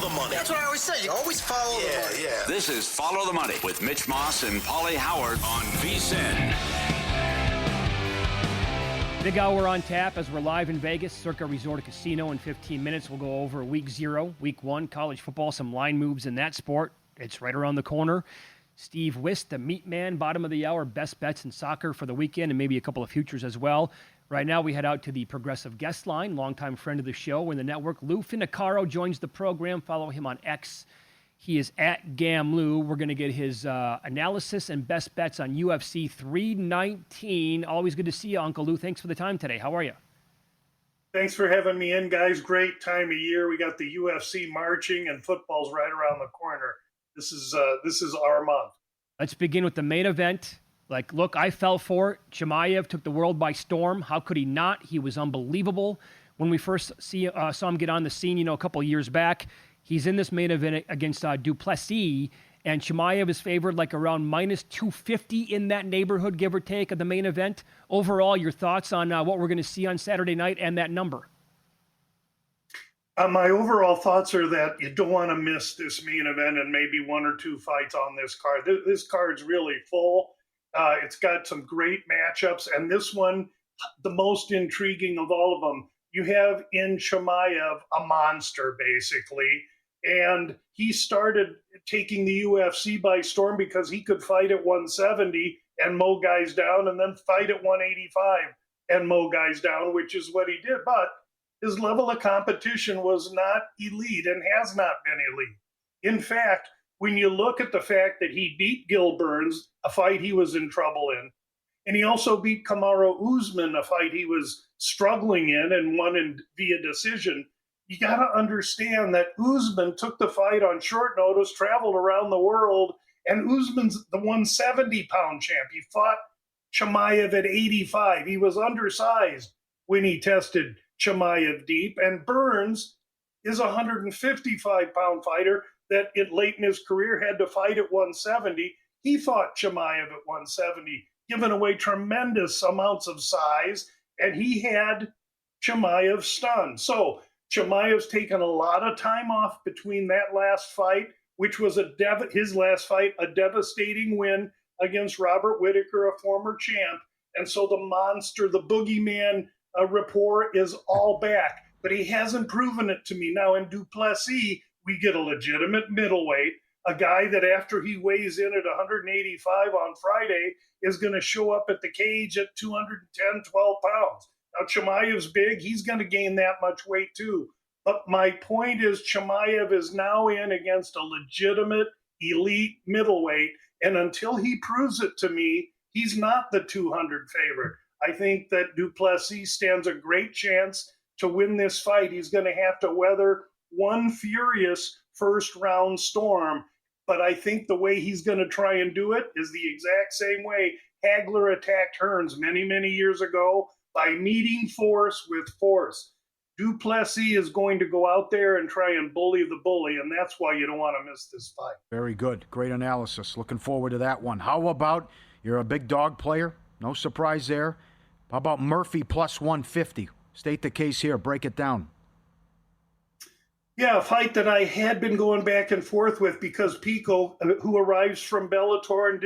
the money. That's what I always say. You always follow the money. Yeah. This is Follow the Money with Mitch Moss and Pauly Howard on VSiN. Big hour on tap as we're live in Vegas, Circa Resort Casino. In 15 minutes, we'll go over week 0, week 1, college football, some line moves in that sport. It's right around the corner. Steve Wyss, the meat man, bottom of the hour, best bets in soccer for the weekend, and maybe a couple of futures as well. Right now, we head out to the Progressive Guest Line, longtime friend of the show in the network. Lou Finocchiaro joins the program. Follow him on X. He is at GamLou. We're going to get his analysis and best bets on UFC 319. Always good to see you, Uncle Lou. Thanks for the time today. How are you? Thanks for having me in, guys. Great time of year. We got the UFC marching, and football's right around the corner. This is our month. Let's begin with the main event. Look, I fell for it. Chimaev took the world by storm. How could he not? He was unbelievable. When we first saw him get on the scene, a couple years back, he's in this main event against Duplessis, and Chimaev is favored around minus 250 in that neighborhood, give or take, of the main event. Overall, your thoughts on what we're going to see on Saturday night and that number? My overall thoughts are that you don't want to miss this main event and maybe one or two fights on this card. This card's really full. It's got some great matchups, and this one, the most intriguing of all of them. You have in Chimaev a monster, basically, and he started taking the UFC by storm because he could fight at 170 and mow guys down, and then fight at 185 and mow guys down, which is what he did. But his level of competition was not elite and has not been elite. In fact, when you look at the fact that he beat Gil Burns, a fight he was in trouble in, and he also beat Kamaru Usman, a fight he was struggling in and won via decision, you got to understand that Usman took the fight on short notice, traveled around the world, and Usman's the 170-pound champ. He fought Chimaev at 85. He was undersized when he tested Chimaev deep, and Burns is a 155-pound fighter that late in his career had to fight at 170. He fought Chimaev at 170, giving away tremendous amounts of size, and he had Chimaev stunned. So Chimaev's taken a lot of time off between that last fight, which was his last fight, a devastating win against Robert Whittaker, a former champ. And so the monster, the boogeyman rapport is all back, but he hasn't proven it to me. Now in Duplessis, we get a legitimate middleweight, a guy that after he weighs in at 185 on Friday is going to show up at the cage at 210, 12 pounds. Now, Chimaev's big. He's going to gain that much weight too. But my point is Chimaev is now in against a legitimate elite middleweight, and until he proves it to me, he's not the 200 favorite. I think that Duplessis stands a great chance to win this fight. He's going to have to weather one furious first-round storm, but I think the way he's going to try and do it is the exact same way Hagler attacked Hearns many, many years ago, by meeting force with force. Duplessis is going to go out there and try and bully the bully, and that's why you don't want to miss this fight. Very good. Great analysis. Looking forward to that one. How about, you're a big dog player, no surprise there. How about Murphy plus 150? State the case here. Break it down. Yeah, a fight that I had been going back and forth with because Pico, who arrives from Bellator and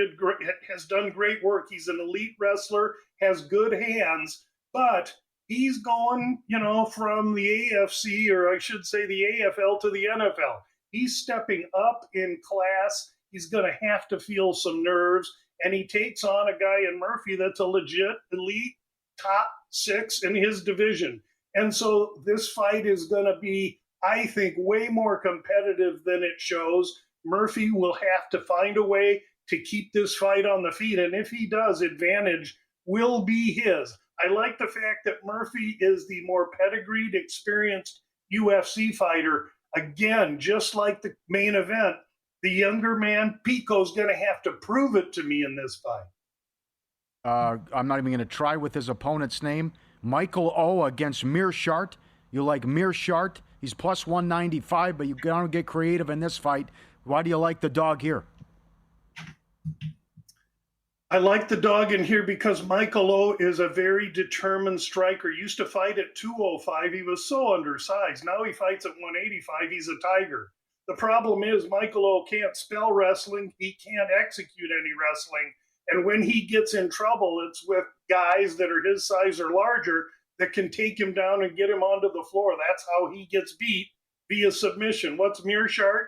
has done great work. He's an elite wrestler, has good hands, but he's going, from the AFC, or I should say the AFL, to the NFL. He's stepping up in class. He's going to have to feel some nerves, and he takes on a guy in Murphy that's a legit elite top 6 in his division. And so this fight is going to be, I think, way more competitive than it shows. Murphy will have to find a way to keep this fight on the feet, and if he does, advantage will be his. I like the fact that Murphy is the more pedigreed, experienced UFC fighter. Again, just like the main event, the younger man, Pico's going to have to prove it to me in this fight. I'm not even going to try with his opponent's name. Michael O against Mearshart. You like Mearshart? He's plus 195, but you got to get creative in this fight. Why do you like the dog here? I like the dog in here because Michael O is a very determined striker. Used to fight at 205. He was so undersized. Now he fights at 185. He's a tiger. The problem is Michael O can't spell wrestling. He can't execute any wrestling. And when he gets in trouble, it's with guys that are his size or larger that can take him down and get him onto the floor. That's how he gets beat via submission. What's Mearshart?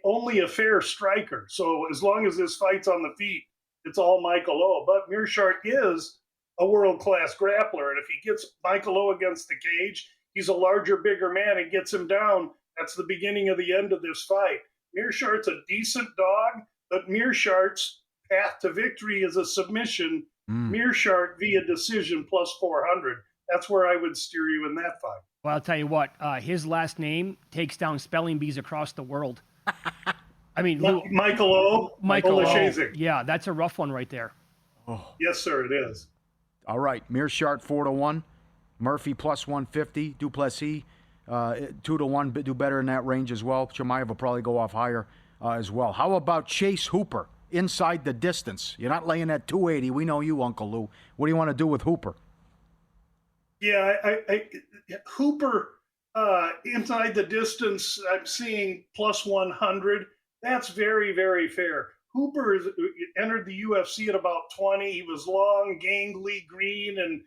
Only a fair striker. So as long as this fight's on the feet, it's all Michael O. But Mearshart is a world-class grappler. And if he gets Michael O against the cage, he's a larger, bigger man and gets him down. That's the beginning of the end of this fight. Mearshart's a decent dog, but Mearshart's path to victory is a submission. Mearshart via decision plus 400. That's where I would steer you in that fight. Well, I'll tell you what, his last name takes down spelling bees across the world. I mean, Michael O. Michael O. O. Yeah, that's a rough one right there. Oh. Yes, sir, it is. All right, Mearshart 4-1, Murphy plus 150, Duplessis 2-1, do better in that range as well. Chimaev will probably go off higher as well. How about Chase Hooper inside the distance? You're not laying at 280. We know you, Uncle Lou. What do you want to do with Hooper? Yeah, Hooper inside the distance, I'm seeing plus 100. That's very, very fair. Hooper entered the UFC at about 20. He was long, gangly, green, and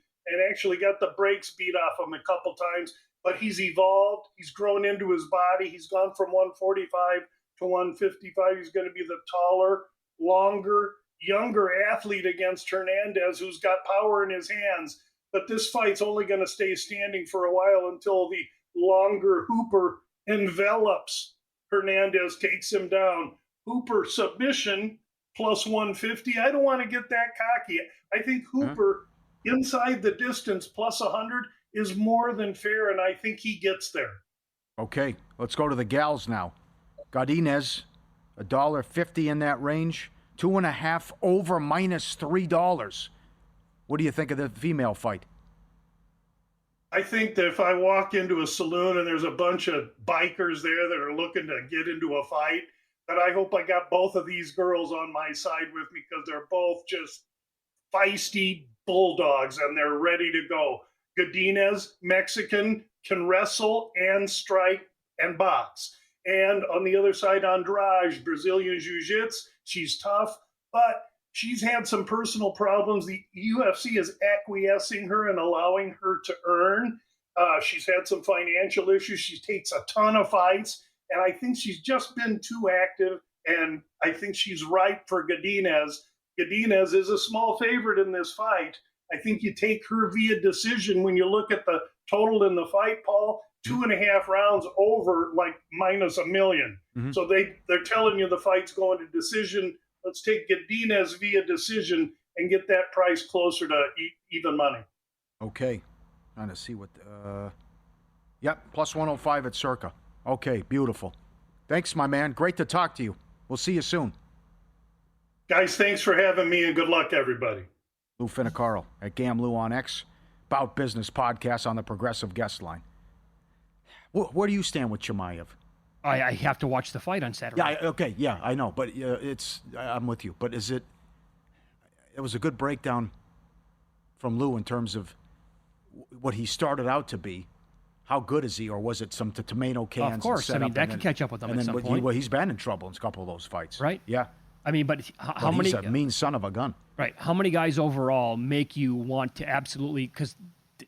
actually got the brakes beat off him a couple times. But he's evolved. He's grown into his body. He's gone from 145 to 155. He's going to be the taller, longer, younger athlete against Hernandez, who's got power in his hands. But this fight's only going to stay standing for a while until the longer Hooper envelops Hernandez, takes him down. Hooper submission plus 150. I don't want to get that cocky. I think Hooper inside the distance plus 100 is more than fair, and I think he gets there. Okay, let's go to the gals now. Godinez, $1.50 in that range. 2.5 over minus $3. What do you think of the female fight? I think that if I walk into a saloon and there's a bunch of bikers there that are looking to get into a fight, that I hope I got both of these girls on my side with me because they're both just feisty bulldogs and they're ready to go. Godinez, Mexican, can wrestle and strike and box. And on the other side, Andrade, Brazilian Jiu-Jitsu. She's tough, but she's had some personal problems. The UFC is acquiescing her and allowing her to earn. She's had some financial issues. She takes a ton of fights, and I think she's just been too active, and I think she's ripe for Godinez. Godinez is a small favorite in this fight. I think you take her via decision when you look at the total in the fight, Paul. 2.5 rounds over, like minus $1 million. Mm-hmm. So they're telling you the fight's going to decision. Let's take Godinez via decision and get that price closer to even money. Okay. Trying to see what... Yep, plus 105 at Circa. Okay, beautiful. Thanks, my man. Great to talk to you. We'll see you soon. Guys, thanks for having me, and good luck, everybody. Lou Finocchiaro at GamLou on X. About Business podcast on the Progressive Guest Line. Where do you stand with Chimaev? I have to watch the fight on Saturday. Yeah, I know, but I'm with you. But it was a good breakdown from Lou in terms of what he started out to be. How good is he, or was it some tomato cans? Of course, I mean that can catch up with him at some point. He's been in trouble in a couple of those fights, right? Yeah. I mean, but how many? He's a mean son of a gun. Right. How many guys overall make you want to absolutely, because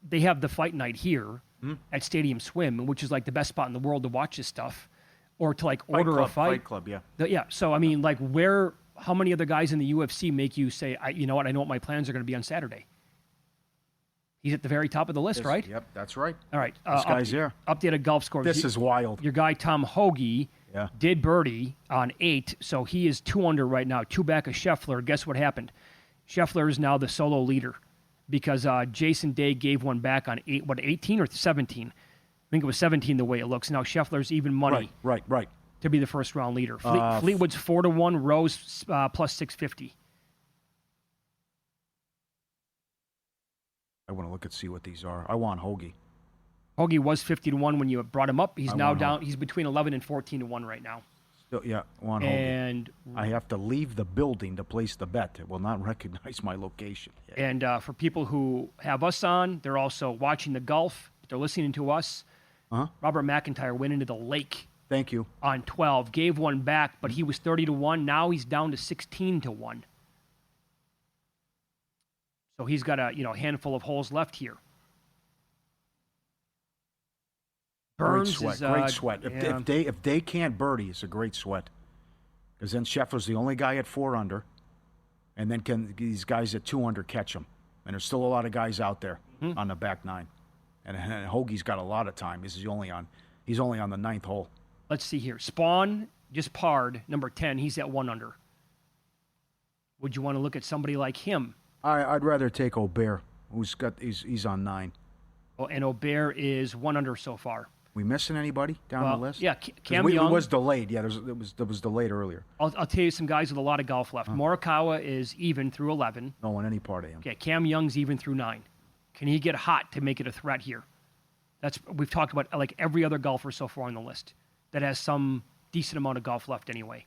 they have the fight night here at Stadium Swim, which is like the best spot in the world to watch this stuff, or to like order a fight. Fight Club, yeah. Yeah. So, I mean, like how many other guys in the UFC make you say, you know what, I know what my plans are going to be on Saturday? He's at the very top of the list, right? Yep, that's right. All right. This guy's here. Updated golf score. This is wild. Your guy, Tom Hoagie, did birdie on 8, so he is 2 under right now, 2 back of Scheffler. Guess what happened? Scheffler is now the solo leader because Jason Day gave one back on 18 or 17? I think it was 17 the way it looks. Now Scheffler's even money. Right. To be the first round leader. Fleetwood's 4-1, Rose plus 650. I want to look and see what these are. I want Hoagie. Hoagie was 50-1 when you brought him up. He's now down. Hoagie. He's between 11 and 14-1 right now. Still, I want Hoagie. And I have to leave the building to place the bet. It will not recognize my location. Yeah. And for people who have us on, they're also watching the golf. They're listening to us. Robert McIntyre went into the lake Thank you. On 12, gave one back, but he was 30-1. Now he's down to 16-1. So he's got a handful of holes left here. Burns great sweat. If they can't birdie, it's a great sweat. Because then Scheffler's the only guy at 4 under, and then can these guys at 2 under catch him? And there's still a lot of guys out there on the back 9, and Hoagie's got a lot of time. He's only on the 9th hole. Let's see here. Spawn just parred number 10. He's at 1 under. Would you want to look at somebody like him? I'd rather take Aubert, he's on 9. Oh, and Aubert is 1 under so far. We missing anybody down the list? Yeah, Cam Young. It was delayed. Yeah, it was delayed earlier. I'll tell you some guys with a lot of golf left. Morikawa is even through 11. Don't want any part of him. Okay, Cam Young's even through 9. Can he get hot to make it a threat here? We've talked about like every other golfer so far on the list that has some decent amount of golf left anyway.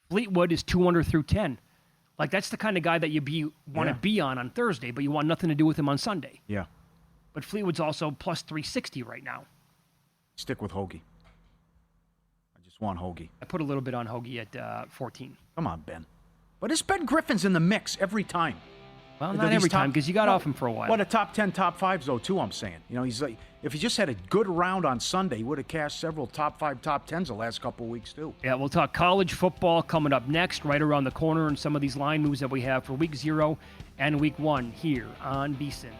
Fleetwood is 2 under through 10. Like that's the kind of guy that you want to be on Thursday, but you want nothing to do with him on Sunday. Yeah. But Fleetwood's also plus 360 right now. Stick with Hoagie. I just want Hoagie. I put a little bit on Hoagie at 14. Come on, Ben. But it's Ben Griffin's in the mix every time. Well, not every time because you got off him for a while. What a top 10, top 5s though too. I'm saying. He's like if he just had a good round on Sunday, he would have cashed several top 5, top 10s the last couple of weeks too. Yeah, we'll talk college football coming up next, right around the corner, and some of these line moves that we have for Week 0 and Week 1 here on VSiN.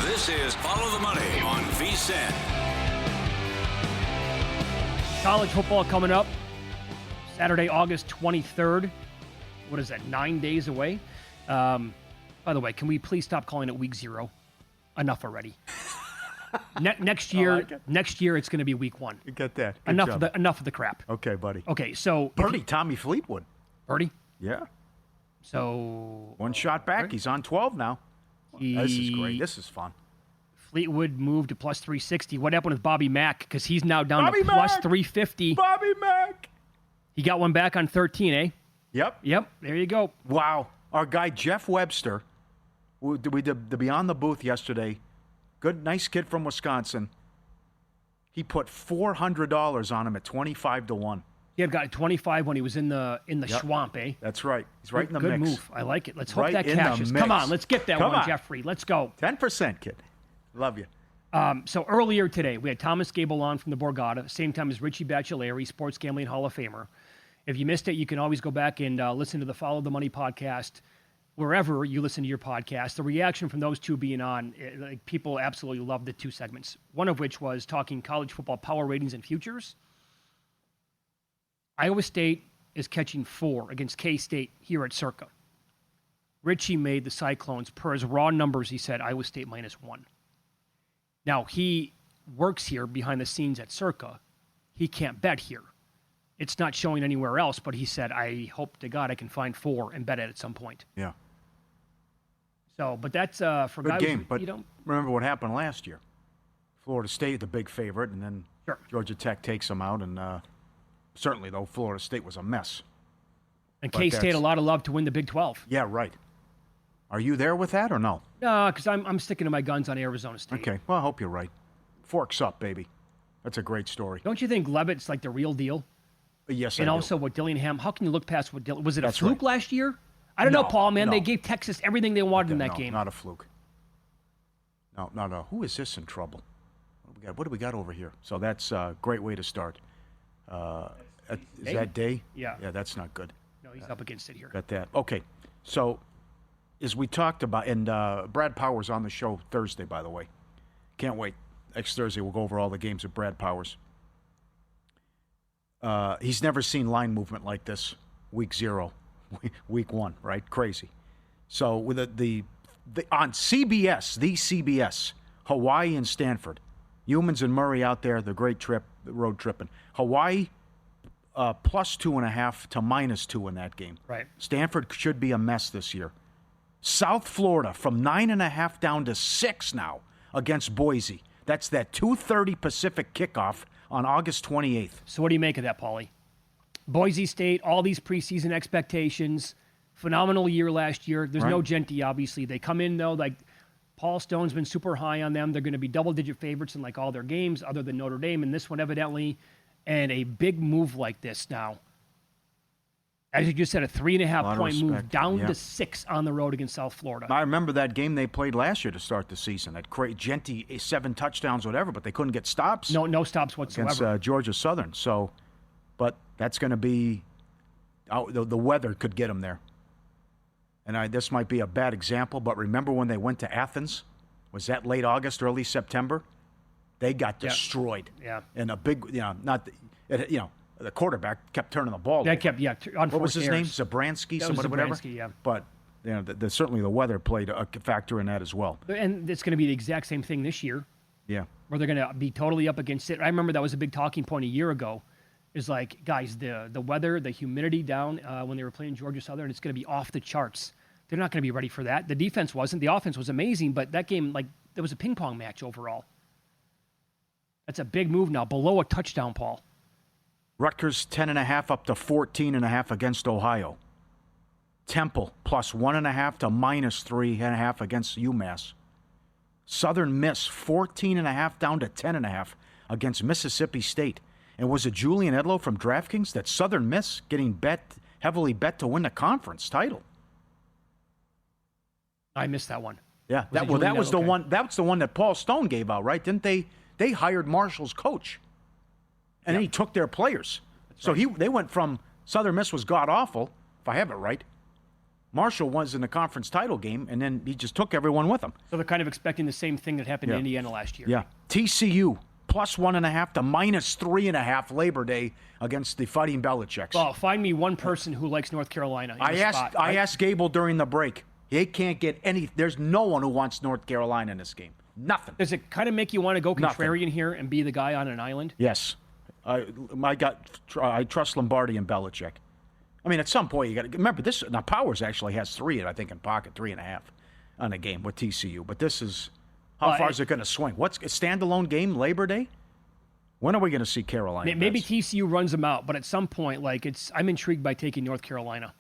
This is Follow the Money on VSiN. College football coming up Saturday, August 23rd. What is that, 9 days away? By the way, can we please stop calling it Week 0? Enough already. Next year, it's going to be Week 1. You get that? Enough of the crap. Okay, buddy. Okay, so Birdie, Tommy Fleetwood. Birdie. Yeah. So 1 shot back. He's on 12 now. This is great. This is fun. Fleetwood moved to plus 360. What happened with Bobby Mack? Because he's now down to plus 350. Bobby Mack. He got one back on 13, eh? Yep. There you go. Wow. Our guy Jeff Webster, we did the Beyond the Booth yesterday. Good, nice kid from Wisconsin. He put $400 on him at 25-1. He had got 25 when he was in the swamp, eh? That's right. He's right in the Good mix. move. I like it. Let's hope Right that in the cashes. mix. Come on, let's get that Come one, on. Jeffrey. Let's go. 10%, kid. Love you. So earlier today, we had Thomas Gable on from the Borgata, same time as Richie Bachelari, Sports Gambling Hall of Famer. If you missed it, you can always go back and listen to the Follow the Money podcast, wherever you listen to your podcast. The reaction from those two being on, people absolutely loved the 2 segments, one of which was talking college football power ratings and futures. Iowa State is catching 4 against K-State here at Circa. Richie made the Cyclones, per his raw numbers, he said Iowa State -1. Now, he works here behind the scenes at Circa. He can't bet here. It's not showing anywhere else, but he said, I hope to God I can find 4 and bet it at some point. Yeah. So, but that's for Good guys game. who, But remember what happened last year. Florida State, the big favorite, and then Georgia Tech takes them out. And certainly, though, Florida State was a mess. And K-State a lot of love to win the Big 12. Yeah, right. Are you there with that or no? No, because I'm sticking to my guns on Arizona State. Okay, well, I hope you're right. Forks up, baby. That's a great story. Don't you think Levitt's like the real deal? Yes, and I also do. what Dillingham, how can you look past what Dillingham, was it a That's fluke right. last year? I don't know, Paul, man. No. They gave Texas everything they wanted in that No, game. not a fluke. No. Who is this in trouble? What do we got over here? So that's a great way to start. Is that Day? Yeah. Yeah, that's not good. No, he's up against it here. Got that. Okay, so as we talked about, and Brad Powers on the show Thursday, by the way. Can't wait. Next Thursday, we'll go over all the games of Brad Powers. He's never seen line movement like this. Week 0, week 1, right? Crazy. So with the on CBS, the CBS, Hawaii and Stanford, Humans and Murray out there, the great trip, the road tripping. Hawaii plus 2.5 to -2 in that game. Right. Stanford should be a mess this year. South Florida from 9.5 down to 6 now against Boise. That's that 2:30 Pacific kickoff on August 28th. So what do you make of that, Pauly? Boise State, all these preseason expectations, phenomenal year last year. There's no Genty, obviously. They come in, though, like Paul Stone's been super high on them. They're going to be double-digit favorites in like all their games other than Notre Dame, and this one evidently. And a big move like this now. As you just said, a 3.5-point move down to 6 on the road against South Florida. I remember that game they played last year to start the season. That Genty 7 touchdowns, whatever, but they couldn't get stops. No stops whatsoever against Georgia Southern. So, but that's going to be the weather could get them there. And this might be a bad example, but remember when they went to Athens? Was that late August, early September? They got destroyed. Yeah. And a big, the quarterback kept turning the ball. That kept, on what was his name? errors. Zabransky, That whatever. Zabransky, yeah. But certainly the weather played a factor in that as well. And it's going to be the exact same thing this year. Yeah. Where they're going to be totally up against it. I remember that was a big talking point a year ago. Is like, guys, the weather, the humidity down when they were playing Georgia Southern, it's going to be off the charts. They're not going to be ready for that. The defense wasn't. The offense was amazing, but that game, there was a ping pong match overall. That's a big move now, below a touchdown, Paul. Rutgers 10.5 up to 14.5 against Ohio. Temple plus 1.5 to minus 3.5 against UMass. Southern Miss 14.5 down to 10.5 against Mississippi State. And was it Julian Edlow from DraftKings that Southern Miss getting heavily bet to win the conference title? I missed that one. Yeah, that was the one. That's the one that Paul Stone gave out, right? Didn't they? They hired Marshall's coach, and then he took their players. They went from Southern Miss was god awful, if I have it right. Marshall was in the conference title game, and then he just took everyone with him. So they're kind of expecting the same thing that happened in Indiana last year. Yeah, TCU plus 1.5 to minus 3.5 Labor Day against the Fighting Belichicks. Well, find me one person who likes North Carolina. I asked Gable during the break. He can't get any. There's no one who wants North Carolina in this game. Nothing. Does it kind of make you want to go contrarian here and be the guy on an island? Yes. I trust Lombardi and Belichick. I mean, at some point, you got to remember this. Now, Powers actually has 3, I think, in pocket, 3.5 on a game with TCU. But this is how far is it going to swing? What's a standalone game, Labor Day? When are we going to see Carolina? Maybe TCU runs them out, but at some point, I'm intrigued by taking North Carolina.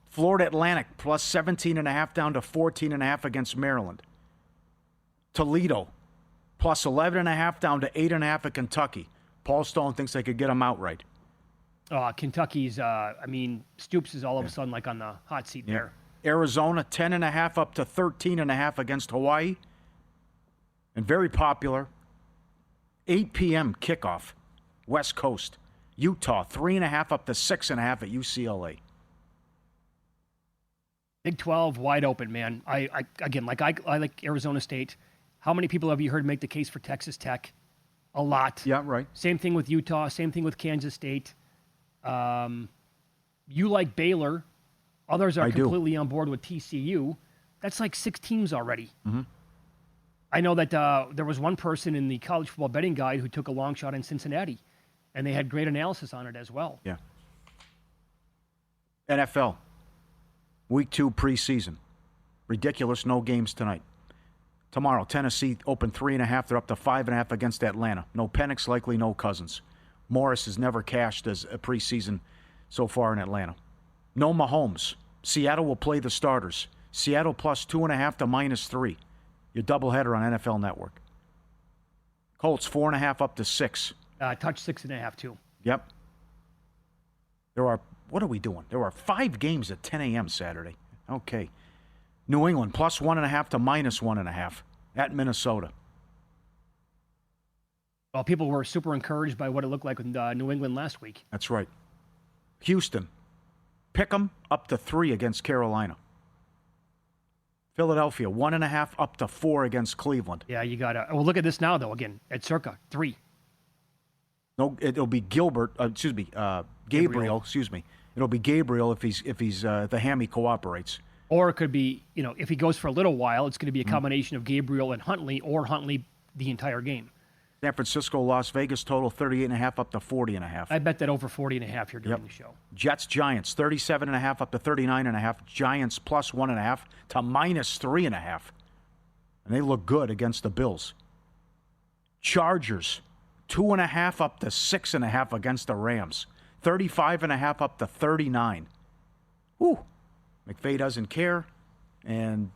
Florida Atlantic plus 17.5 down to 14.5 against Maryland. Toledo plus 11.5 down to 8.5 at Kentucky. Paul Stone thinks they could get them outright. Kentucky's, Stoops is all of a sudden on the hot seat there. Arizona 10.5 up to 13.5 against Hawaii. And very popular, 8 p.m. kickoff, West Coast. Utah 3.5 up to 6.5 at UCLA. Big 12, wide open, man. I like Arizona State. How many people have you heard make the case for Texas Tech? A lot. Yeah, right. Same thing with Utah. Same thing with Kansas State. You like Baylor. Others are completely on board with TCU. That's like 6 teams already. Mm-hmm. I know that there was one person in the college football betting guide who took a long shot in Cincinnati, and they had great analysis on it as well. Yeah. NFL. Week 2 preseason. Ridiculous, no games tonight. Tomorrow, Tennessee open 3.5. They're up to 5.5 against Atlanta. No Penix, likely no Cousins. Morris has never cashed as a preseason so far in Atlanta. No Mahomes. Seattle will play the starters. Seattle plus 2.5 to minus 3. Your doubleheader on NFL Network. Colts 4.5 up to 6. Touch 6.5 too. Yep. What are we doing? There are 5 games at 10 a.m. Saturday. Okay. New England plus 1.5 to minus 1.5 at Minnesota. Well, people were super encouraged by what it looked like with New England last week. That's right. Houston, pick 'em up to 3 against Carolina. Philadelphia 1.5 up to 4 against Cleveland. Yeah, you got to. Well, look at this now though. Again, at circa 3. No, it'll be Gabriel. Excuse me. It'll be Gabriel if the hammy cooperates. Or it could be, if he goes for a little while, it's going to be a combination of Gabriel and Huntley, or Huntley the entire game. San Francisco, Las Vegas, total 38.5 up to 40.5. I bet that over 40.5 here during the show. Jets, Giants, 37.5 up to 39.5. Giants plus 1.5 to minus 3.5. And they look good against the Bills. Chargers, 2.5 up to 6.5 against the Rams. 35.5 up to 39. Whew. McVay doesn't care. And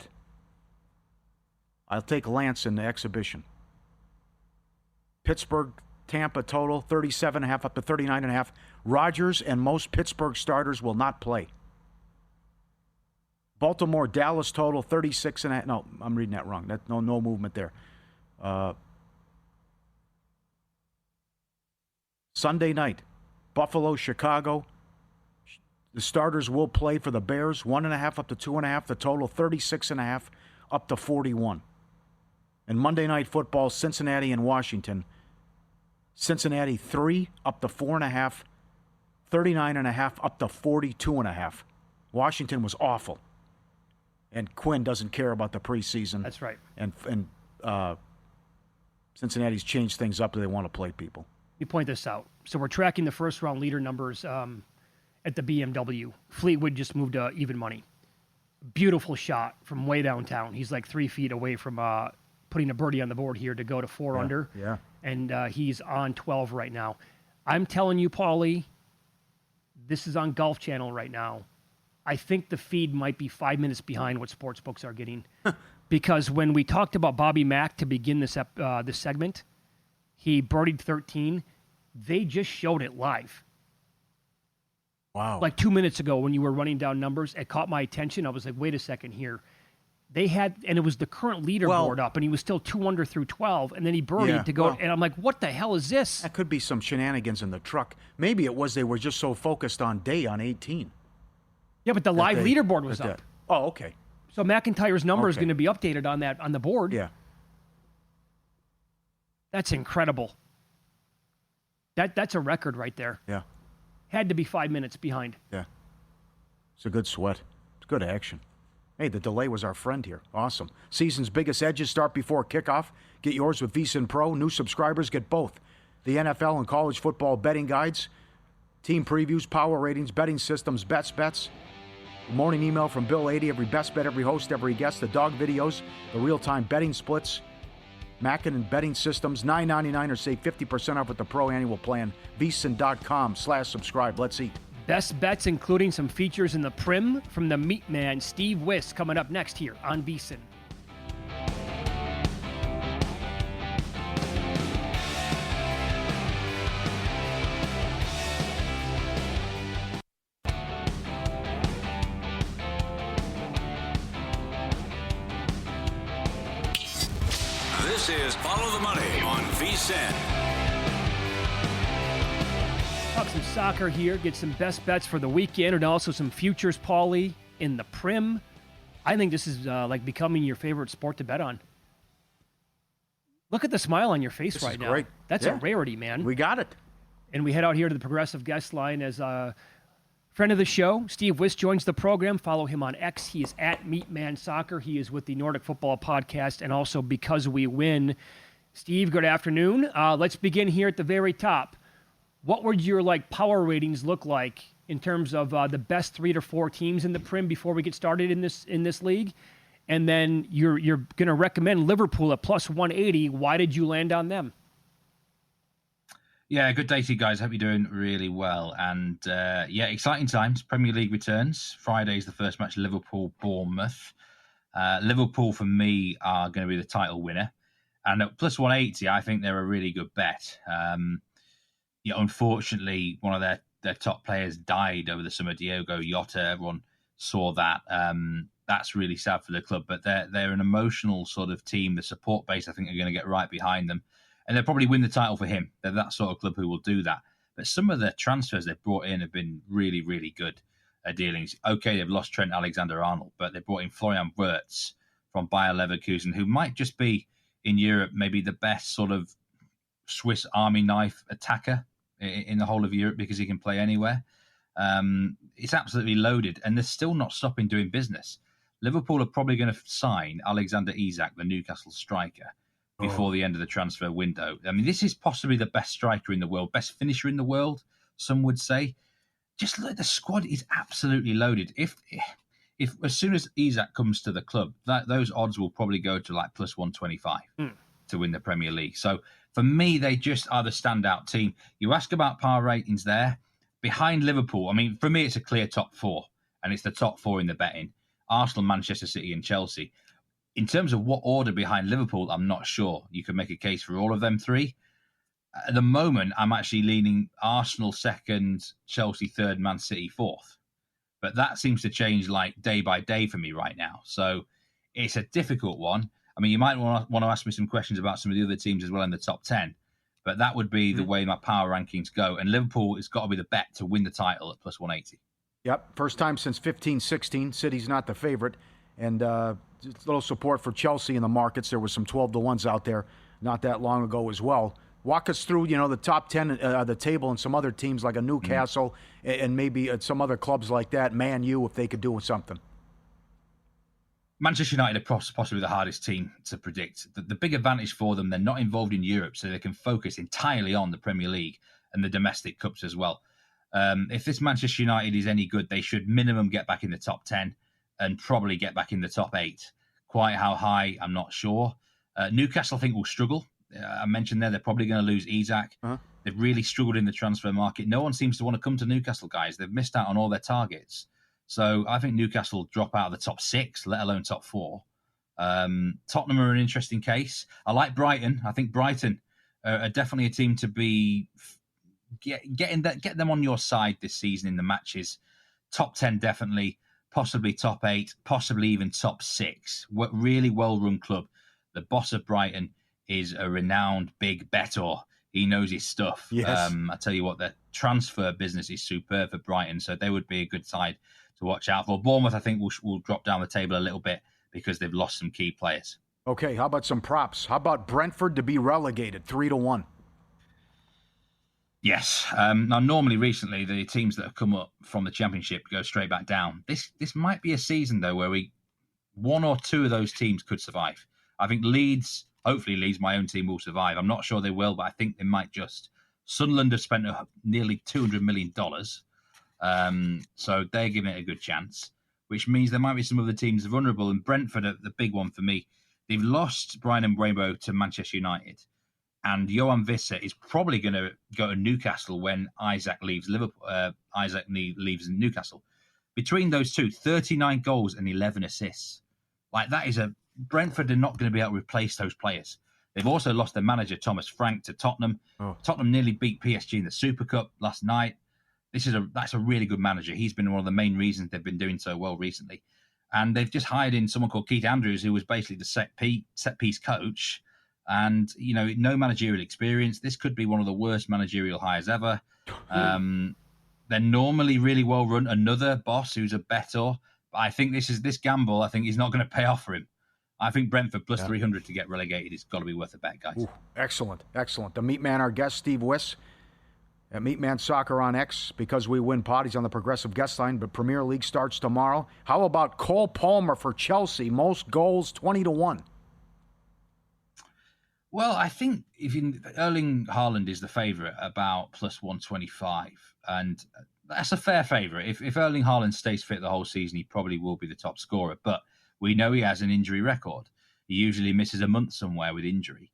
I'll take Lance in the exhibition. Pittsburgh, Tampa total, 37.5 up to 39.5. Rodgers and most Pittsburgh starters will not play. Baltimore, Dallas total, 36.5. No, I'm reading that wrong. No movement there. Sunday night, Buffalo, Chicago. The starters will play for the Bears, 1.5 up to 2.5. The total, 36.5 up to 41. And Monday Night Football, Cincinnati and Washington. Cincinnati 3 up to 4.5, 39.5 up to 42.5. Washington was awful, and Quinn doesn't care about the preseason. That's right. And Cincinnati's changed things up. They want to play people. You point this out. So we're tracking the first round leader numbers at the BMW. Fleetwood just moved to even money. Beautiful shot from way downtown. He's like 3 feet away from putting a birdie on the board here to go to 4 under. Yeah. And he's on 12 right now. I'm telling you, Pauly, this is on Golf Channel right now. I think the feed might be 5 minutes behind what sportsbooks are getting. Because when we talked about Bobby Mack to begin this segment, he birdied 13. They just showed it live. Wow. Like 2 minutes ago when you were running down numbers, it caught my attention. I was like, wait a second here. They had, and it was the current leaderboard up, and he was still 2 under through 12, and then he birdied to go, and I'm like, what the hell is this? That could be some shenanigans in the truck. Maybe it was they were just so focused on 18. Yeah, but the live leaderboard was up. Oh, okay. So McIntyre's number is going to be updated on the board. Yeah. That's incredible. That's a record right there. Yeah. Had to be 5 minutes behind. Yeah. It's a good sweat. It's good action. Hey, the delay was our friend here. Awesome. Season's biggest edges start before kickoff. Get yours with VSiN Pro. New subscribers get both the NFL and college football betting guides, team previews, power ratings, betting systems, bets. Morning email from Bill 80, every best bet, every host, every guest, the dog videos, the real-time betting splits, Mackin and betting systems, $9.99 or save 50% off with the Pro annual plan. VSiN.com/subscribe. Let's eat. Best bets, including some features in the Prim from the Meat Man, Steve Wyss, coming up next here on VSiN. This is Follow the Money on VSiN. Talk some soccer here, get some best bets for the weekend, and also some futures, Pauly, in the Prim. I think this is like becoming your favorite sport to bet on. Look at the smile on your face right now. Great. That's a rarity, man. We got it. And we head out here to the Progressive Guest Line as a friend of the show, Steve Wyss, joins the program. Follow him on X. He is at Meatman Soccer. He is with the Nordic Football Podcast and also Because We Win. Steve, good afternoon. Let's begin here at the very top. What would your power ratings look like in terms of the best 3 to 4 teams in the Prim before we get started in this league? And then you're going to recommend Liverpool at plus 180. Why did you land on them? Yeah, good day to you guys. Hope you're doing really well. And exciting times. Premier League returns. Friday's the first match, Liverpool-Bournemouth. Liverpool, for me, are going to be the title winner. And at plus 180, I think they're a really good bet. Unfortunately, one of their top players died over the summer, Diogo Jota. Everyone saw that. That's really sad for the club. But they're an emotional sort of team. The support base, I think, are going to get right behind them. And they'll probably win the title for him. They're that sort of club who will do that. But some of the transfers they've brought in have been really, really good dealings. Okay, they've lost Trent Alexander-Arnold, but they brought in Florian Wirtz from Bayer Leverkusen, who might just be, in Europe, maybe the best sort of Swiss Army knife attacker in the whole of Europe because he can play anywhere. It's absolutely loaded, and they're still not stopping doing business. Liverpool are probably going to sign Alexander Isak, the Newcastle striker, before the end of the transfer window. I mean, this is possibly the best striker in the world, best finisher in the world, some would say. Just look, the squad is absolutely loaded. If as soon as Isak comes to the club, those odds will probably go to like plus 125 to win the Premier League. So for me, they just are the standout team. You ask about power ratings there. Behind Liverpool, I mean, for me, it's a clear top four, and it's the top four in the betting. Arsenal, Manchester City, and Chelsea. In terms of what order behind Liverpool, I'm not sure. You could make a case for all of them three. At the moment, I'm actually leaning Arsenal second, Chelsea third, Man City fourth. But that seems to change like day by day for me right now. So it's a difficult one. I mean, you might want to ask me some questions about some of the other teams as well in the top 10. But that would be the way my power rankings go. And Liverpool has got to be the bet to win the title at plus 180. Yep, first time since 15-16. City's not the favorite. And a little support for Chelsea in the markets. There was some 12-1s out there not that long ago as well. Walk us through, the top 10 the table and some other teams like a Newcastle and maybe some other clubs like that, Man U, if they could do something. Manchester United are possibly the hardest team to predict. The big advantage for them, they're not involved in Europe, so they can focus entirely on the Premier League and the domestic cups as well. If this Manchester United is any good, they should minimum get back in the top 10 and probably get back in the top 8. Quite how high, I'm not sure. Newcastle, I think, will struggle. I mentioned they're probably going to lose Isak. They've really struggled in the transfer market. No one seems to want to come to Newcastle, guys. They've missed out on all their targets. So I think Newcastle will drop out of the top 6, let alone top 4. Tottenham are an interesting case. I like Brighton. I think Brighton are definitely a team to be get them on your side this season in the matches. Top 10 definitely, possibly top 8, possibly even top 6. Really well-run club. The boss of Brighton is a renowned big bettor. He knows his stuff. Yes. I tell you what, the transfer business is superb for Brighton, so they would be a good side to watch out for. Bournemouth, I think, will drop down the table a little bit because they've lost some key players. Okay, how about some props? How about Brentford to be relegated, 3-1? Yes. Now, normally, recently, the teams that have come up from the Championship go straight back down. This might be a season, though, where one or two of those teams could survive. I think hopefully Leeds, my own team, will survive. I'm not sure they will, but I think they might just. Sunderland have spent nearly $200 million. So they're giving it a good chance, which means there might be some other teams vulnerable. And Brentford are the big one for me. They've lost Brian Mbeumo to Manchester United. And Johan Visser is probably going to go to Newcastle when Isak leaves Liverpool. Isak leaves Newcastle. Between those two, 39 goals and 11 assists. Like that is Brentford are not going to be able to replace those players. They've also lost their manager, Thomas Frank, to Tottenham. Tottenham nearly beat PSG in the Super Cup last night. That's a really good manager. He's been one of the main reasons they've been doing so well recently. And they've just hired in someone called Keith Andrews, who was basically the set piece coach. And, no managerial experience. This could be one of the worst managerial hires ever. They're normally really well run. Another boss who's a bettor. But I think this gamble, I think, is not going to pay off for him. I think Brentford plus 300 to get relegated is got to be worth a bet, guys. Ooh, excellent. The Meat Man, our guest, Steve Wyss, at Meat Man Soccer on X, because we win potties on the Progressive Guest Line, but Premier League starts tomorrow. How about Cole Palmer for Chelsea? Most goals, 20-1. Well, I think Erling Haaland is the favourite, about plus 125, and that's a fair favourite. If Erling Haaland stays fit the whole season, he probably will be the top scorer, but we know he has an injury record. He usually misses a month somewhere with injury.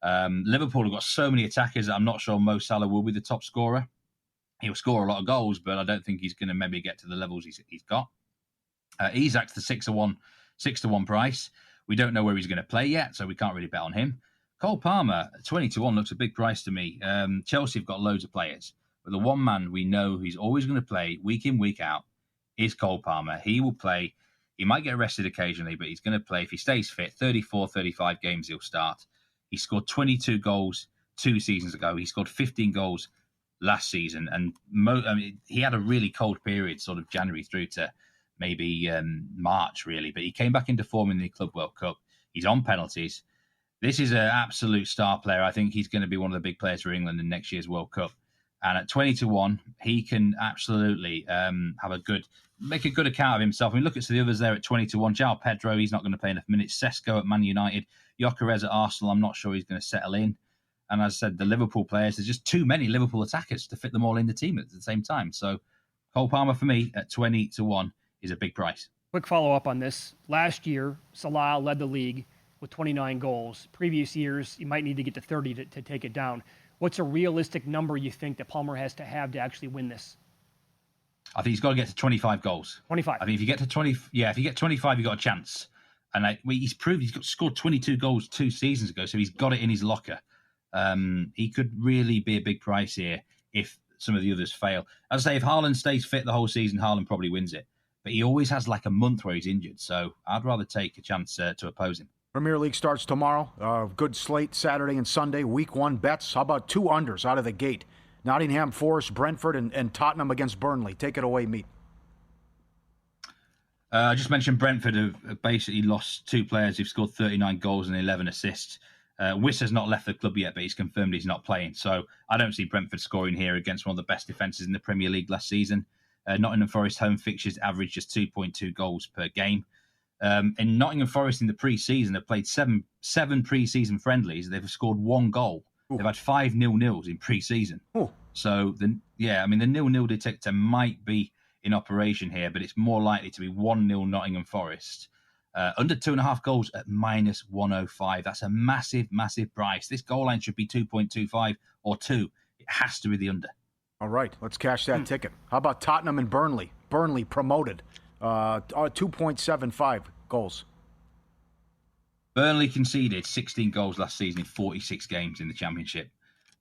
Liverpool have got so many attackers that I'm not sure Mo Salah will be the top scorer. He'll score a lot of goals, but I don't think he's going to maybe get to the levels he's got. Isak's the 6-1 price. We don't know where he's going to play yet, so we can't really bet on him. Cole Palmer, 20-1 looks a big price to me. Chelsea have got loads of players, but the one man we know he's always going to play week in, week out is Cole Palmer. He will play. He might get arrested occasionally, but he's going to play. If he stays fit, 34, 35 games he'll start. He scored 22 goals 2 seasons ago. He scored 15 goals last season. And he had a really cold period, sort of January through to maybe March, really. But he came back into form in the Club World Cup. He's on penalties. This is an absolute star player. I think he's going to be one of the big players for England in next year's World Cup. And at 20-1, he can absolutely make a good account of himself. I mean, look at the others there at 20-1. João Pedro, he's not going to play enough minutes. Sesko at Man United. Gyökeres at Arsenal, I'm not sure he's going to settle in. And as I said, the Liverpool players, there's just too many Liverpool attackers to fit them all in the team at the same time. So Cole Palmer, for me, at 20-1 is a big price. Quick follow-up on this. Last year, Salah led the league with 29 goals. Previous years, you might need to get to 30 to take it down. What's a realistic number you think that Palmer has to have to actually win this? I think he's got to get to 25 goals. 25. I think if you get to 20, if you get 25, you've got a chance. And he's proved scored 22 goals 2 seasons ago, so he's got it in his locker. He could really be a big price here if some of the others fail. As I say, if Haaland stays fit the whole season, Haaland probably wins it. But he always has like a month where he's injured, so I'd rather take a chance to oppose him. Premier League starts tomorrow. Good slate Saturday and Sunday. Week 1 bets. How about 2 unders out of the gate? Nottingham Forest, Brentford, and Tottenham against Burnley. Take it away, Meat. I just mentioned Brentford have basically lost 2 players who've scored 39 goals and 11 assists. Wyss has not left the club yet, but he's confirmed he's not playing. So I don't see Brentford scoring here against one of the best defences in the Premier League last season. Nottingham Forest home fixtures average just 2.2 goals per game. In Nottingham Forest in the pre-season, they've played seven pre-season friendlies. They've scored 1 goal. Ooh. They've had 5 0-0s in pre-season. Ooh. So, the 0-0 detector might be in operation here, but it's more likely to be 1-0 Nottingham Forest. Under 2.5 goals at -105. That's a massive, massive price. This goal line should be 2.25 or 2. It has to be the under. All right, let's cash that ticket. How about Tottenham and Burnley? Burnley promoted. 2.75 goals. Burnley conceded 16 goals last season in 46 games in the Championship.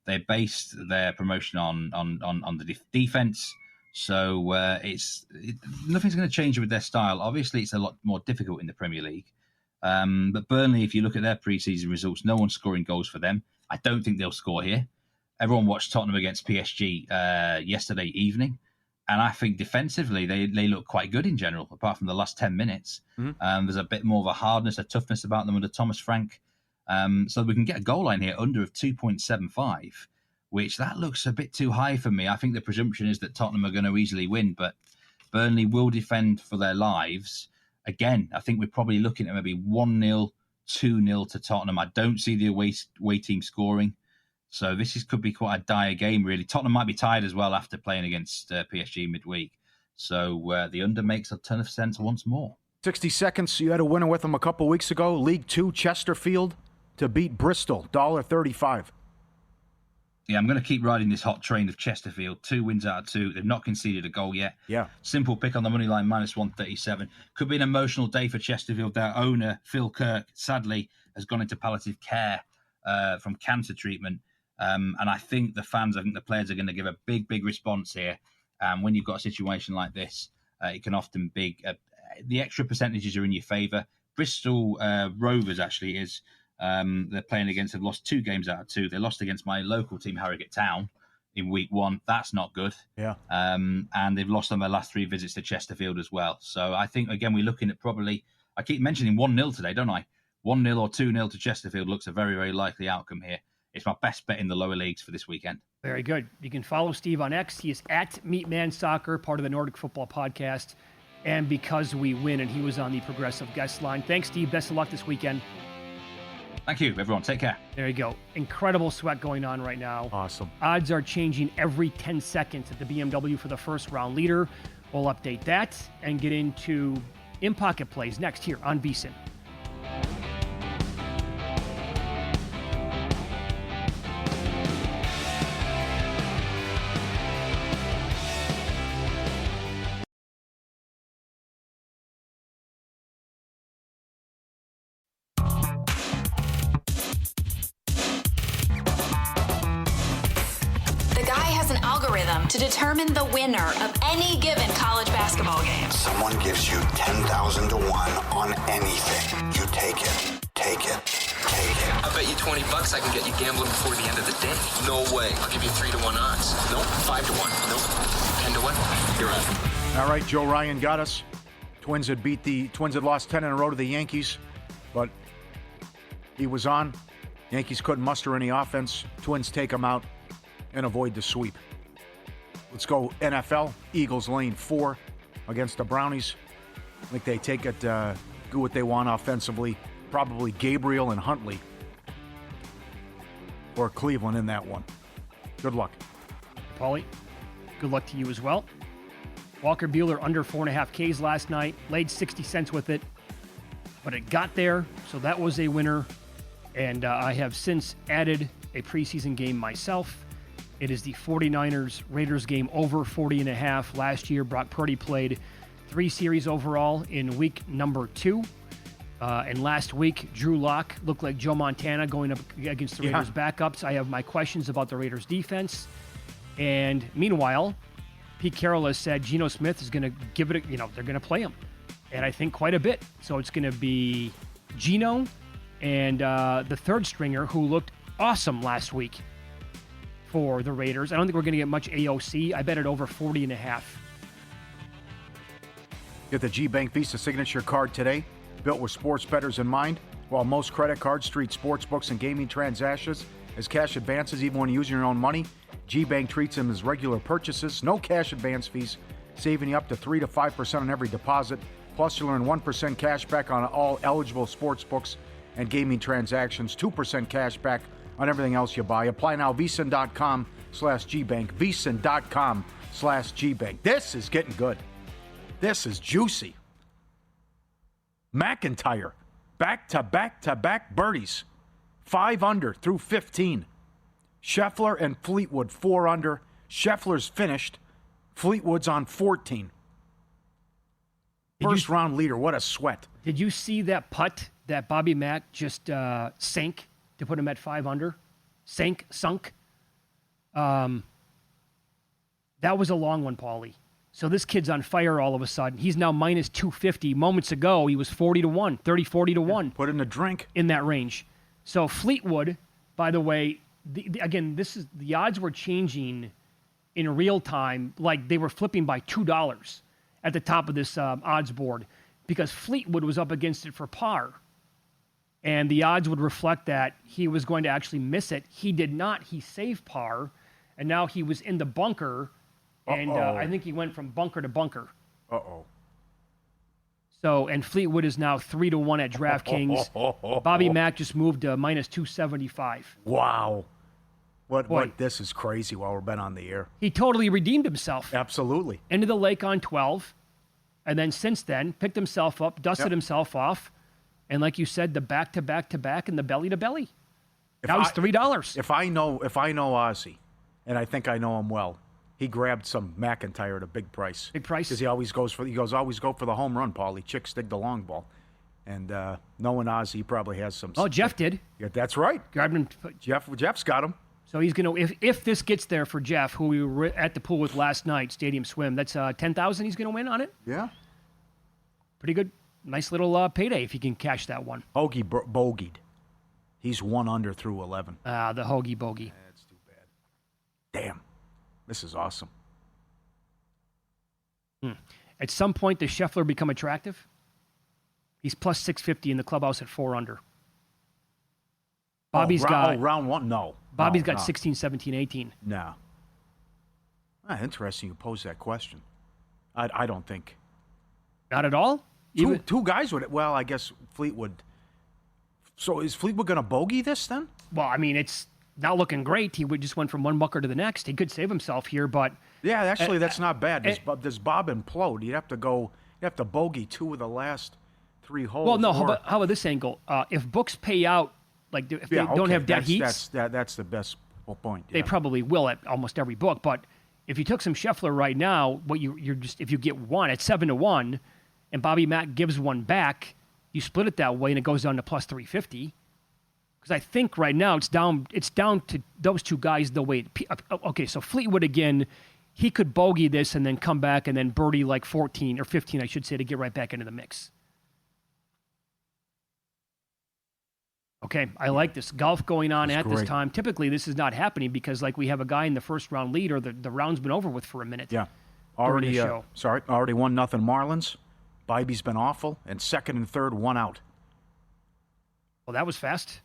They based their promotion on the defence. So nothing's going to change with their style. Obviously, it's a lot more difficult in the Premier League. But Burnley, if you look at their pre-season results, no one's scoring goals for them. I don't think they'll score here. Everyone watched Tottenham against PSG yesterday evening. And I think defensively, they look quite good in general, apart from the last 10 minutes. Mm-hmm. There's a bit more of a hardness, a toughness about them under Thomas Frank. So we can get a goal line here under of 2.75. Which that looks a bit too high for me. I think the presumption is that Tottenham are going to easily win, but Burnley will defend for their lives. Again, I think we're probably looking at maybe 1-0, 2-0 to Tottenham. I don't see the away team scoring. So could be quite a dire game, really. Tottenham might be tired as well after playing against PSG midweek. So the under makes a ton of sense once more. 60 seconds. You had a winner with them a couple weeks ago. League 2, Chesterfield to beat Bristol, $1.35. Yeah, I'm going to keep riding this hot train of Chesterfield. 2 wins out of 2. They've not conceded a goal yet. Yeah. Simple pick on the money line, -137. Could be an emotional day for Chesterfield. Their owner, Phil Kirk, sadly, has gone into palliative care from cancer treatment. And I think the players are going to give a big, big response here. When you've got a situation like this, it can often be... the extra percentages are in your favour. Bristol Rovers, actually, is... they're playing against, have lost 2 games out of 2. They lost against my local team, Harrogate Town, in week 1. That's not good. Yeah. And they've lost on their last 3 visits to Chesterfield as well. So I think, again, we're looking at probably, I keep mentioning 1-0 today, don't I? 1-0 or 2-0 to Chesterfield looks a very, very likely outcome here. It's my best bet in the lower leagues for this weekend. Very good. You can follow Steve on X. He is at Meatman Soccer, part of the Nordic Football Podcast. And Because We Win, and he was on the Progressive Guest line. Thanks, Steve. Best of luck this weekend. Thank you, everyone. Take care. There you go. Incredible sweat going on right now. Awesome. Odds are changing every 10 seconds at the BMW for the first round leader. We'll update that and get into in-pocket plays next here on VSiN. To determine the winner of any given college basketball game. Someone gives you 10,000 to 1 on anything. You take it. Take it. Take it. I bet you $20 I can get you gambling before the end of the day. No way. I'll give you 3-1 odds. Nope. 5-1. Nope. 10-1. You're out. All right, Joe Ryan got us. Twins had lost 10 in a row to the Yankees, but he was on. Yankees couldn't muster any offense. Twins take him out and avoid the sweep. Let's go NFL. Eagles lane 4 against the Brownies. I think they take it, do what they want offensively. Probably Gabriel and Huntley. Or Cleveland in that one. Good luck. Pauly, good luck to you as well. Walker Buehler under 4.5 Ks last night. Laid 60 cents with it. But it got there, so that was a winner. And I have since added a preseason game myself. It is the 49ers-Raiders game over 40.5. Last year, Brock Purdy played 3 series overall in week number 2. And last week, Drew Lock looked like Joe Montana going up against the Raiders backups. I have my questions about the Raiders defense. And meanwhile, Pete Carroll has said Geno Smith is going to give it, they're going to play him. And I think quite a bit. So it's going to be Geno and the third stringer who looked awesome last week for the Raiders. I don't think we're going to get much AOC. I bet it over 40.5. Get the G-Bank Visa Signature Card today, built with sports bettors in mind. While most credit cards treat sports books and gaming transactions as cash advances even when using your own money, G-Bank treats them as regular purchases, no cash advance fees, saving you up to 3 to 5% on every deposit. Plus, you'll earn 1% cash back on all eligible sports books and gaming transactions, 2% cash back on everything else you buy. Apply now, VSiN.com/GBank, VSiN.com/GBank. This is getting good. This is juicy. McIntyre, back-to-back-to-back birdies. 5 under through 15. Scheffler and Fleetwood 4 under. Scheffler's finished. Fleetwood's on 14. First round leader, what a sweat. Did you see that putt that Bobby Mack just sank to put him at 5 under? Sunk. That was a long one, Pauly. So this kid's on fire all of a sudden. He's now minus 250. Moments ago, he was 40-1, 30-40 to 1. Put in a drink. In that range. So Fleetwood, by the way, again, the odds were changing in real time, like they were flipping by $2 at the top of this odds board because Fleetwood was up against it for par. And the odds would reflect that he was going to actually miss it. He did not. He saved par, and now he was in the bunker, and I think he went from bunker to bunker. So, and Fleetwood is now 3-1 at DraftKings. Bobby Mack just moved to minus 275. Wow. What? This is crazy while we're been on the air. He totally redeemed himself. Absolutely. Into the lake on 12, and then since then, picked himself up, dusted himself off, and like you said, the back-to-back-to-back and the belly-to-belly. Now he's $3. If I know Ozzy, and I think I know him well, he grabbed some McIntyre at a big price. Big price? Because he always go for the home run, Paulie. Chicks dig the long ball. And knowing Ozzy, he probably has some. Oh, Jeff did. Yeah, that's right. Grabbed him. Jeff's got him. So he's going to, if this gets there for Jeff, who we were at the pool with last night, Stadium Swim, that's $10,000 he's going to win on it? Yeah. Pretty good. Nice little payday if he can cash that one. Hoagie bogeyed. He's 1 under through 11. The Hoagie bogey. That's too bad. Damn. This is awesome. At some point, does Scheffler become attractive? He's plus 650 in the clubhouse at 4 under. Bobby's got round 1? No. Bobby's got 16, 17, 18. No. Interesting you pose that question. I don't think. Not at all? Two guys would. Well, I guess Fleetwood. So is Fleetwood going to bogey this then? Well, I mean, it's not looking great. He just went from one bunker to the next. He could save himself here, but yeah, actually, that's not bad. Does Bob implode? You'd have to bogey 2 of the last 3 holes. Well, no. How about this angle? If books pay out, like if they don't have dead heats, that's the best point. They probably will at almost every book. But if you took some Scheffler right now, if you get one at 7-1, and Bobby Mack gives one back, you split it that way, and it goes down to plus 350. Because I think right now it's down to those two guys the way. Okay, so Fleetwood again, he could bogey this and then come back and then birdie like 14 or 15, I should say, to get right back into the mix. Okay, I like this. Golf going on at this time. Typically, this is not happening because like we have a guy in the first round lead or the round's been over with for a minute. Yeah, already 1-0 Marlins. Bibby's been awful, and second and third, 1 out. Well, that was fast.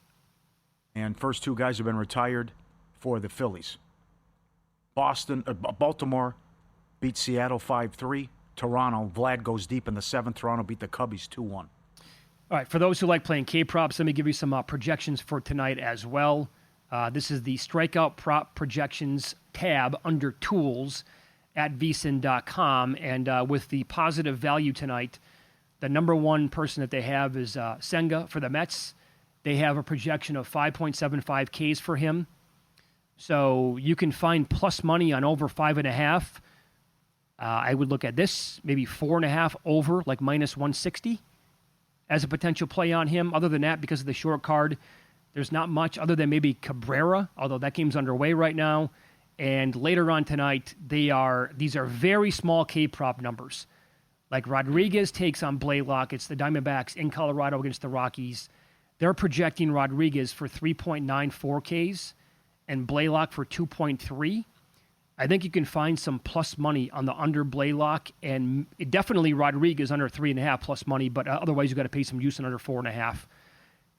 And first 2 guys have been retired for the Phillies. Baltimore beat Seattle 5-3. Toronto, Vlad goes deep in the 7th. Toronto beat the Cubbies 2-1. All right, for those who like playing K-props, let me give you some projections for tonight as well. This is the Strikeout Prop Projections tab under Tools at VSiN.com. And with the positive value tonight, the number one person that they have is Senga for the Mets. They have a projection of 5.75 Ks for him. So you can find plus money on over 5.5. I would look at this, maybe 4.5 over, like minus 160 as a potential play on him. Other than that, because of the short card, there's not much other than maybe Cabrera, although that game's underway right now. And later on tonight, these are very small K-prop numbers. Like Rodriguez takes on Blaylock. It's the Diamondbacks in Colorado against the Rockies. They're projecting Rodriguez for 3.94 Ks and Blaylock for 2.3. I think you can find some plus money on the under Blaylock, and definitely Rodriguez under 3.5 plus money, but otherwise you got to pay some juice on under 4.5.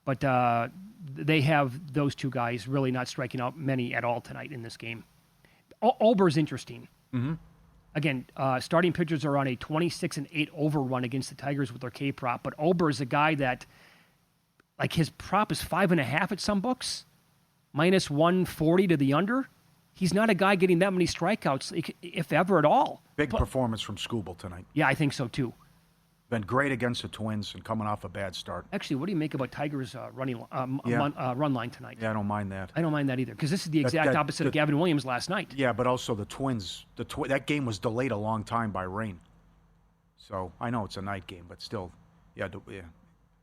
But they have those two guys really not striking out many at all tonight in this game. Ober's interesting. Mm-hmm. Again, starting pitchers are on a 26-8 overrun against the Tigers with their K prop, but Ober is a guy that, like, his prop is 5.5 at some books, minus 140 to the under. He's not a guy getting that many strikeouts, if ever at all. Big performance from Skubal tonight. Yeah, I think so too. Been great against the Twins and coming off a bad start. Actually, what do you make about Tigers' run line tonight? Yeah, I don't mind that. I don't mind that either, because this is the exact opposite of Gavin Williams last night. Yeah, but also the Twins. That game was delayed a long time by rain. So I know it's a night game, but still, yeah,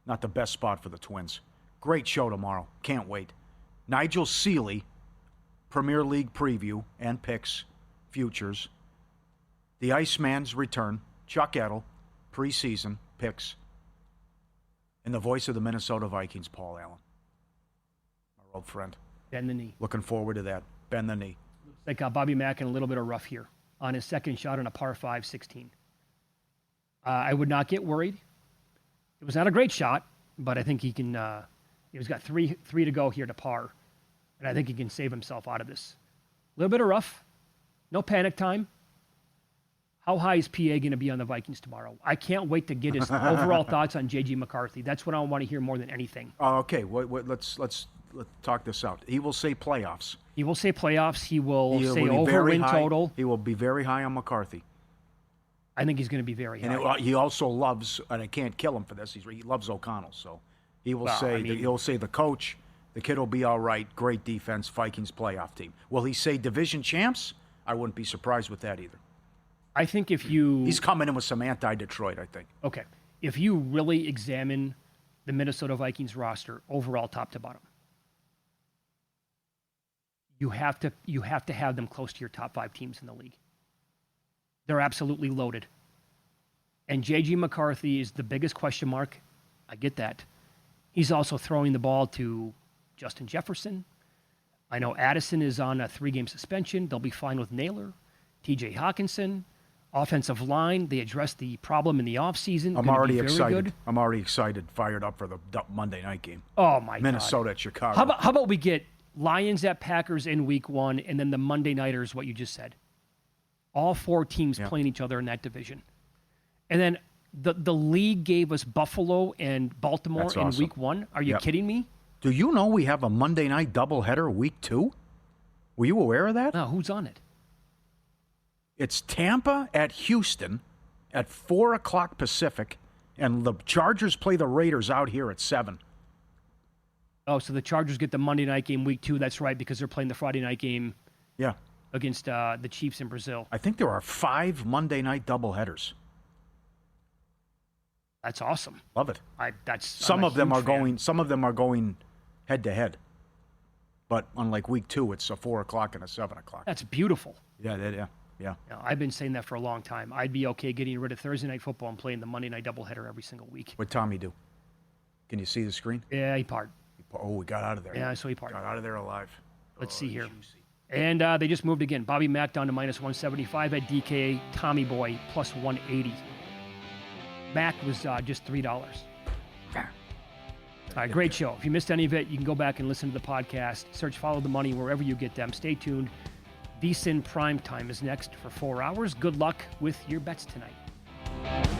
not the best spot for the Twins. Great show tomorrow. Can't wait. Nigel Seeley, Premier League preview and picks, futures. The Iceman's return. Chuck Edel, preseason picks. And the voice of the Minnesota Vikings, Paul Allen, our old friend. Bend the knee. Looking forward to that. Bend the knee. Looks like Bobby Mack in a little bit of rough here on his second shot on a par 5, 16. I would not get worried. It was not a great shot, but I think he can. He's got three to go here to par, and I think he can save himself out of this. A little bit of rough. No panic time. How high is PA going to be on the Vikings tomorrow? I can't wait to get his overall thoughts on J.J. McCarthy. That's what I want to hear more than anything. Okay, let's talk this out. He will say playoffs. He will say playoffs. He will say over win total. He will be very high on McCarthy. I think he's going to be very high. And he also loves, and I can't kill him for this. He loves O'Connell, so he will he'll say the coach, the kid will be all right. Great defense, Vikings playoff team. Will he say division champs? I wouldn't be surprised with that either. I think he's coming in with some anti-Detroit, I think. Okay. If you really examine the Minnesota Vikings roster overall top to bottom, you have to have them close to your top 5 teams in the league. They're absolutely loaded. And J.J. McCarthy is the biggest question mark. I get that. He's also throwing the ball to Justin Jefferson. I know Addison is on a 3-game suspension. They'll be fine with Naylor. T.J. Hawkinson. Offensive line, they addressed the problem in the offseason. I'm already excited. I'm already excited, fired up for the Monday night game. Oh, my God. Minnesota at Chicago. How about we get Lions at Packers in week 1, and then the Monday Nighters, what you just said. All 4 teams playing each other in that division. And then the league gave us Buffalo and Baltimore in week 1. Are you kidding me? Do you know we have a Monday night doubleheader week 2? Were you aware of that? No, who's on it? It's Tampa at Houston at 4 o'clock Pacific, and the Chargers play the Raiders out here at 7. Oh, so the Chargers get the Monday night game week 2. That's right, because they're playing the Friday night game against the Chiefs in Brazil. I think there are 5 Monday night doubleheaders. That's awesome. Love it. Some of them are going head to head. But unlike week 2, it's a 4 o'clock and a 7 o'clock. That's beautiful. Yeah. I've been saying that for a long time. I'd be okay getting rid of Thursday night football and playing the Monday night doubleheader every single week. What'd Tommy do? Can you see the screen? Yeah, he parred. Oh, he got out of there. Yeah, so he parred. Got out of there alive. Let's see here. Juicy. And they just moved again. Bobby Mack down to minus 175 at DK. Tommy Boy plus 180. Mack was just $3. All right, great show. If you missed any of it, you can go back and listen to the podcast. Search Follow the Money wherever you get them. Stay tuned. VSiN Primetime is next for 4 hours. Good luck with your bets tonight.